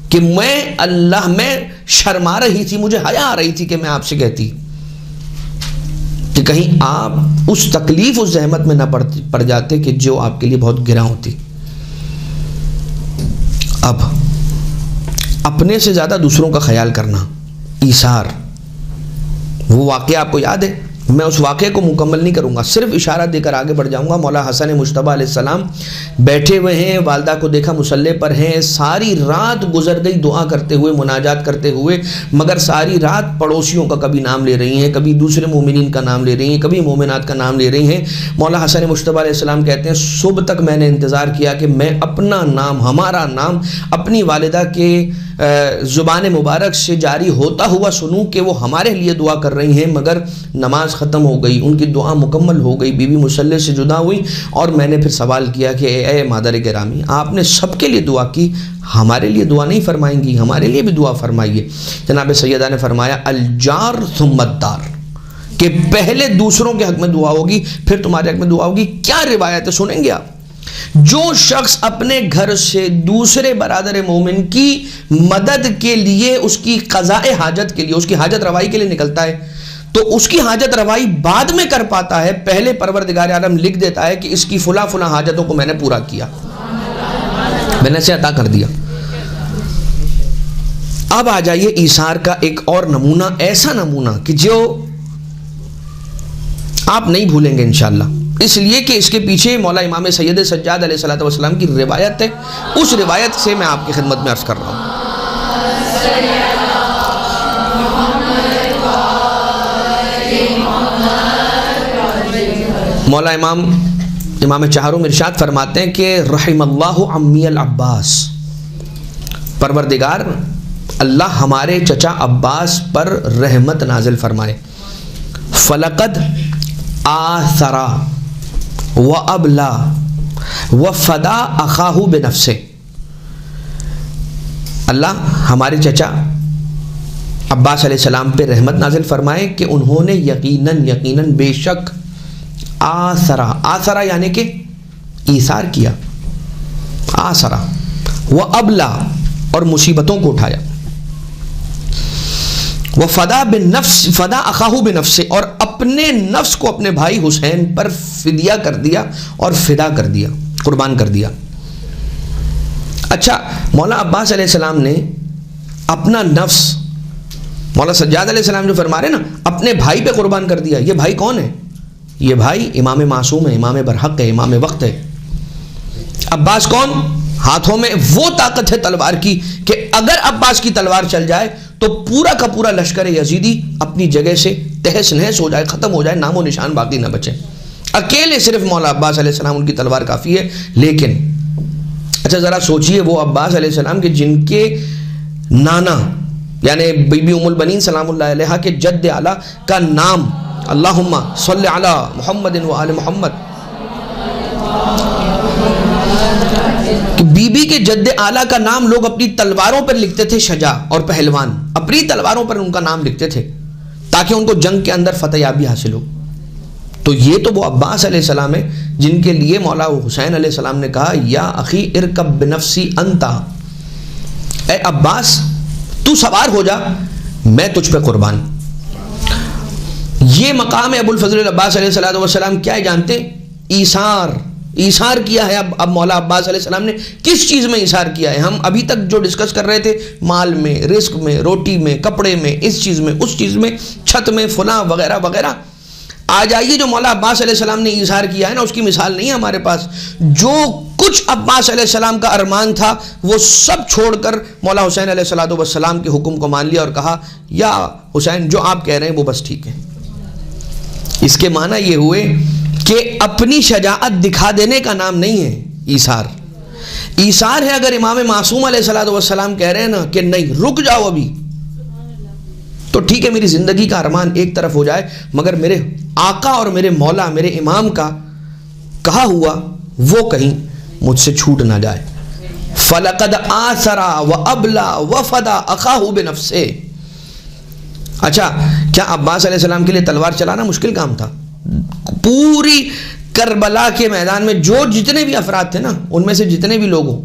کہ میں شرما رہی تھی، مجھے حیا آ رہی تھی کہ میں آپ سے کہتی کہ کہیں آپ اس تکلیف، اس زحمت میں نہ پڑ جاتے کہ جو آپ کے لیے بہت گراں ہوتی۔ اب اپنے سے زیادہ دوسروں کا خیال کرنا، ایثار، وہ واقعہ آپ کو یاد ہے؟ میں اس واقعے کو مکمل نہیں کروں گا، صرف اشارہ دے کر آگے بڑھ جاؤں گا۔ مولا حسن مجتبیٰ علیہ السلام بیٹھے ہوئے ہیں، والدہ کو دیکھا مصلی پر ہیں، ساری رات گزر گئی دعا کرتے ہوئے، مناجات کرتے ہوئے، مگر ساری رات پڑوسیوں کا کبھی نام لے رہی ہیں، کبھی دوسرے مومنین کا نام لے رہی ہیں، کبھی مومنات کا نام لے رہی ہیں۔ مولا حسن مجتبیٰ علیہ السلام کہتے ہیں صبح تک میں نے انتظار کیا کہ میں اپنا نام، ہمارا نام اپنی والدہ کے زبان مبارک سے جاری ہوتا ہوا سنوں کہ وہ ہمارے لیے دعا کر رہی ہیں، مگر نماز ختم ہو گئی، ان کی دعا مکمل ہو گئی، بی بی مصلی سے جدا ہوئی، اور میں نے پھر سوال کیا کہ اے مادر گرامی، آپ نے سب کے لیے دعا کی، ہمارے لیے دعا نہیں فرمائیں گی؟ ہمارے لیے بھی دعا فرمائیے۔ جناب سیدہ نے فرمایا الجار ثم الدار، کہ پہلے دوسروں کے حق میں دعا ہوگی، پھر تمہارے حق میں دعا ہوگی۔ کیا روایت ہے سنیں گے آپ؟ جو شخص اپنے گھر سے دوسرے برادر مومن کی مدد کے لیے، اس کی قضاء حاجت کے لیے، اس کی حاجت روائی کے لیے نکلتا ہے، تو اس کی حاجت روائی بعد میں کر پاتا ہے، پہلے پروردگار عالم لکھ دیتا ہے کہ اس کی فلاں فلاں حاجتوں کو میں نے پورا کیا، میں نے اسے عطا کر دیا۔ اب آ جائیے ایثار کا ایک اور نمونہ، ایسا نمونہ کہ جو آپ نہیں بھولیں گے انشاءاللہ، اس لیے کہ اس کے پیچھے مولا امام سید سجاد علیہ الصلوۃ والسلام کی روایت ہے، اس روایت سے میں آپ کی خدمت میں عرض کر رہا ہوں۔ مولا امام چہارم ارشاد فرماتے ہیں کہ رحم اللہ عمی العباس، پروردگار اللہ ہمارے چچا عباس پر رحمت نازل فرمائے۔ فلقد آثرا وابلا وفدا اخاہ بنفسہ، اللہ ہمارے چچا عباس علیہ السلام پہ رحمت نازل فرمائے کہ انہوں نے یقیناً بے شک آثرا یعنی کہ ایثار کیا، آثرا وابلا اور مصیبتوں کو اٹھایا، وفدا بالنفس، فدا اخاہ بنفس، اور اپنے نفس کو اپنے بھائی حسین پر فدیہ کر دیا اور فدا کر دیا۔ قربان کر دیا. اچھا، مولا عباس علیہ السلام نے اپنا نفس، مولا سجاد علیہ السلام جو فرما رہے ہیں نا، اپنے بھائی پہ قربان کر دیا. یہ بھائی کون ہے؟ یہ بھائی امام معصوم ہے، امام برحق ہے، امام وقت ہے. عباس کون؟ ہاتھوں میں وہ طاقت ہے تلوار کی کہ اگر عباس کی تلوار چل جائے تو پورا کا پورا لشکر یزیدی اپنی جگہ سے تہس نہس ہو جائے، ختم ہو جائے، نام و نشان باقی نہ بچے. اکیلے صرف مولا عباس علیہ السلام ان کی تلوار کافی ہے. لیکن اچھا ذرا سوچئے، وہ عباس علیہ السلام کے جن کے نانا یعنی بی بی ام البنین سلام اللہ علیہا کے جد اعلیٰ کا نام اللہم صلی علی محمد و آل محمد، بی بی کے جد اعلیٰ کا نام لوگ اپنی تلواروں پر لکھتے تھے، شجاع اور پہلوان، اپنی تلواروں پر ان کا نام لکھتے تھے تاکہ ان کو جنگ کے اندر فتح یابی حاصل ہو. تو یہ تو وہ عباس علیہ السلام ہے جن کے لیے مولا حسین علیہ السلام نے کہا یا اخی ارکب بنفسی انتا، اے عباس تو سوار ہو جا، میں تجھ پہ قربان. یہ مقام ہے ابو الفضل العباس علیہ السلام کیا ہے جانتے؟ ایثار کیا ہے. اب مولا عباس علیہ السلام نے کس چیز میں ایثار کیا ہے؟ ہم ابھی تک جو ڈسکس کر رہے تھے، مال میں، رزق میں، روٹی میں، کپڑے میں، اس چیز میں، اس چیز میں، چھت میں، فلاں وغیرہ وغیرہ. آ جائیے جو مولا عباس علیہ السلام نے ایثار کیا ہے نا، اس کی مثال نہیں ہے ہمارے پاس. جو کچھ عباس علیہ السلام کا ارمان تھا وہ سب چھوڑ کر مولا حسین علیہ السلام کے حکم کو مان لیا اور کہا یا حسین جو آپ کہہ رہے ہیں وہ بس ٹھیک ہے. اس کے معنی یہ ہوئے کہ اپنی شجاعت دکھا دینے کا نام نہیں ہے ایثار. ایثار ہے اگر امام معصوم علیہ السلام کہہ رہے ہیں نا کہ نہیں رک جاؤ ابھی، تو ٹھیک ہے میری زندگی کا ارمان ایک طرف ہو جائے مگر میرے آقا اور میرے مولا میرے امام کا کہا ہوا وہ کہیں مجھ سے چھوٹ نہ جائے. فَلَقَدْ آثَرَ وَأَبْلَى وَفَدَى أَخَاهُ بِنَفْسِهِ. اچھا، کیا عباس علیہ السلام کے لیے تلوار چلانا مشکل کام تھا؟ پوری کربلا کے میدان میں جو جتنے بھی افراد تھے نا، ان میں سے جتنے بھی لوگ ہوں،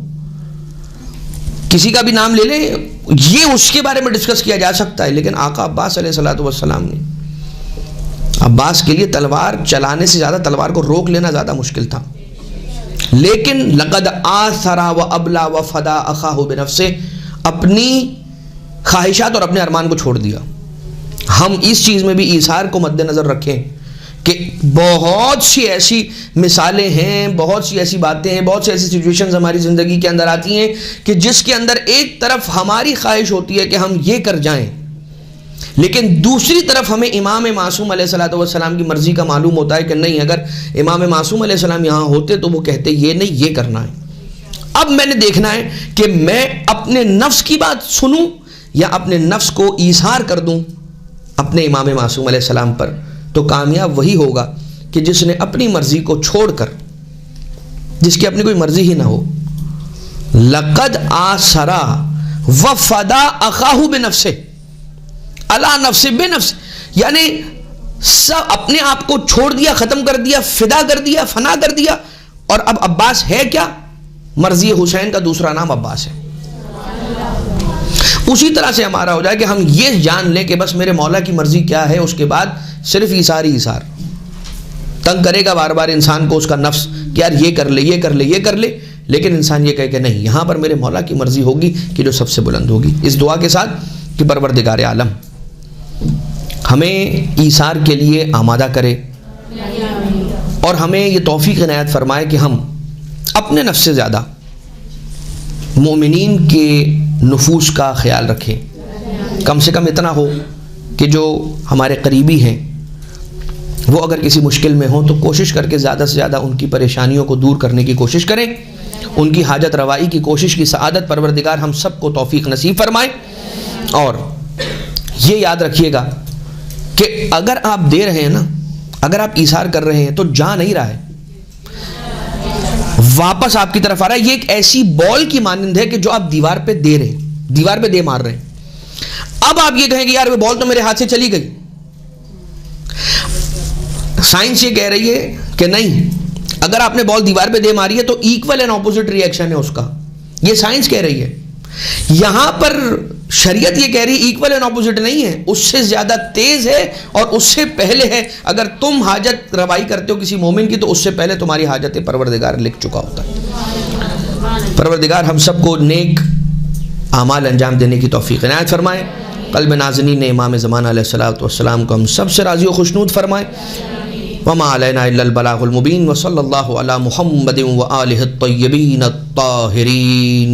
کسی کا بھی نام لے لیں، یہ اس کے بارے میں ڈسکس کیا جا سکتا ہے. لیکن آقا عباس علیہ السلام نے عباس کے لیے تلوار چلانے سے زیادہ تلوار کو روک لینا زیادہ مشکل تھا. لیکن لقد آثر وابلا وفدا اخاہ بنفسہ، اپنی خواہشات اور اپنے ارمان کو چھوڑ دیا. ہم اس چیز میں بھی ایثار کو مد نظر رکھیں کہ بہت سی ایسی مثالیں ہیں، بہت سی ایسی باتیں ہیں، بہت سی ایسی سچویشنز ہماری زندگی کے اندر آتی ہیں کہ جس کے اندر ایک طرف ہماری خواہش ہوتی ہے کہ ہم یہ کر جائیں، لیکن دوسری طرف ہمیں امام معصوم علیہ السلام کی مرضی کا معلوم ہوتا ہے کہ نہیں، اگر امام معصوم علیہ السلام یہاں ہوتے تو وہ کہتے یہ نہیں، یہ کرنا ہے. اب میں نے دیکھنا ہے کہ میں اپنے نفس کی بات سنوں یا اپنے نفس کو ایثار کر دوں اپنے امام معصوم علیہ السلام پر. تو کامیاب وہی ہوگا کہ جس نے اپنی مرضی کو چھوڑ کر، جس کی اپنی کوئی مرضی ہی نہ ہو. لقد آثر وفدا اخاہ بنفسہ علی نفس بنفس، یعنی سب اپنے آپ کو چھوڑ دیا، ختم کر دیا، فدا کر دیا، فنا کر دیا. اور اب عباس ہے کیا؟ مرضی حسین کا دوسرا نام عباس ہے. اسی طرح سے ہمارا ہو جائے کہ ہم یہ جان لیں کہ بس میرے مولا کی مرضی کیا ہے، اس کے بعد صرف ایثار ہی ایثار. تنگ کرے گا بار بار انسان کو اس کا نفس کہ یار یہ کر لے، یہ کر لے، یہ کر لے، لیکن انسان یہ کہے کہ نہیں، یہاں پر میرے مولا کی مرضی ہوگی کہ جو سب سے بلند ہوگی. اس دعا کے ساتھ کہ پروردگار عالم ہمیں ایثار کے لیے آمادہ کرے اور ہمیں یہ توفیق عنایت فرمائے کہ ہم اپنے نفس سے زیادہ مومنین کے نفوس کا خیال رکھیں. کم سے کم اتنا ہو کہ جو ہمارے قریبی ہیں وہ اگر کسی مشکل میں ہوں تو کوشش کر کے زیادہ سے زیادہ ان کی پریشانیوں کو دور کرنے کی کوشش کریں، ان کی حاجت روائی کی کوشش کی سعادت پروردگار ہم سب کو توفیق نصیب فرمائے. اور یہ یاد رکھیے گا کہ اگر آپ دے رہے ہیں نا، اگر آپ ایثار کر رہے ہیں تو جا نہیں رہا ہے، واپس آپ کی طرف آ رہا ہے. یہ ایک ایسی بال کی مانند ہے کہ جو آپ دیوار پہ دے رہے ہیں، دیوار پہ دے مار رہے ہیں. اب آپ یہ کہیں کہ یار وہ بال تو میرے ہاتھ سے چلی گئی. سائنس یہ کہہ رہی ہے کہ نہیں، اگر آپ نے بال دیوار پہ دے ماری ہے تو equal and opposite reaction ہے اس کا. یہ سائنس کہہ رہی ہے. یہاں پر شریعت یہ کہہ رہی ایکول اینڈ اپوزٹ نہیں ہے، اس سے زیادہ تیز ہے اور اس سے پہلے ہے. اگر تم حاجت روائی کرتے ہو کسی مومن کی تو اس سے پہلے تمہاری حاجت پروردگار لکھ چکا ہوتا ہے. پروردگار ہم سب کو نیک اعمال انجام دینے کی توفیق عنایت فرمائے. قلب نازنین امام زمانہ علیہ الصلوۃ والسلام کو ہم سب سے راضی و خوشنود فرمائے. وما علینا الا البلاغ المبین وصلی اللہ علی محمد وآلہ الطیبین الطاہرین.